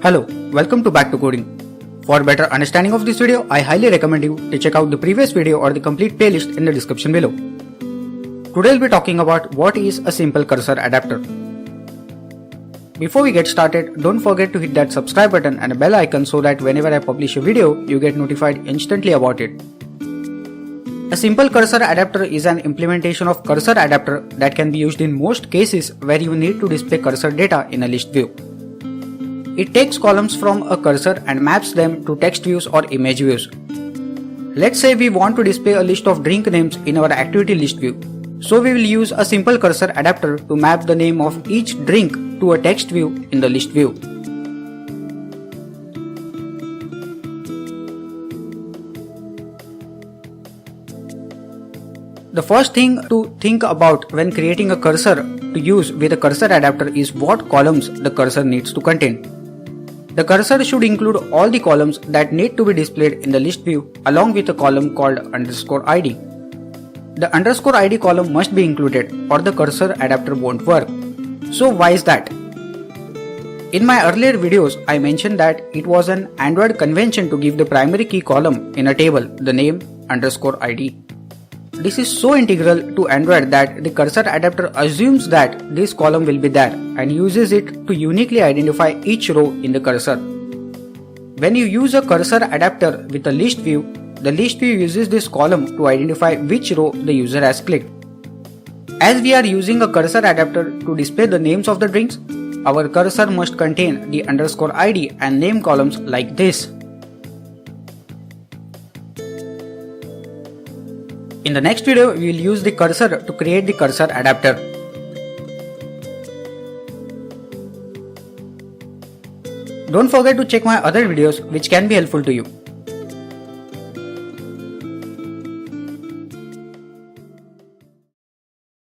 Hello, welcome to BackToCoding. For better understanding of this video, I highly recommend you to check out the previous video or the complete playlist in the description below. Today we'll be talking about what is a simple cursor adapter. Before we get started, don't forget to hit that subscribe button and a bell icon so that whenever I publish a video, you get notified instantly about it. A simple cursor adapter is an implementation of CursorAdapter that can be used in most cases where you need to display cursor data in a list view. It takes columns from a cursor and maps them to text views or image views. Let's say we want to display a list of drink names in our activity list view. So we will use a simple cursor adapter to map the name of each drink to a text view in the list view. The first thing to think about when creating a cursor to use with a cursor adapter is what columns the cursor needs to contain. The cursor should include all the columns that need to be displayed in the list view along with a column called _ID. The _ID column must be included or the cursor adapter won't work. So why is that? In my earlier videos, I mentioned that it was an Android convention to give the primary key column in a table the name _ID. This is so integral to Android that the cursor adapter assumes that this column will be there and uses it to uniquely identify each row in the cursor. When you use a cursor adapter with a list view, the list view uses this column to identify which row the user has clicked. As we are using a cursor adapter to display the names of the drinks, our cursor must contain the _ID and name columns like this. In the next video, we will use the cursor to create the cursor adapter. Don't forget to check my other videos which can be helpful to you.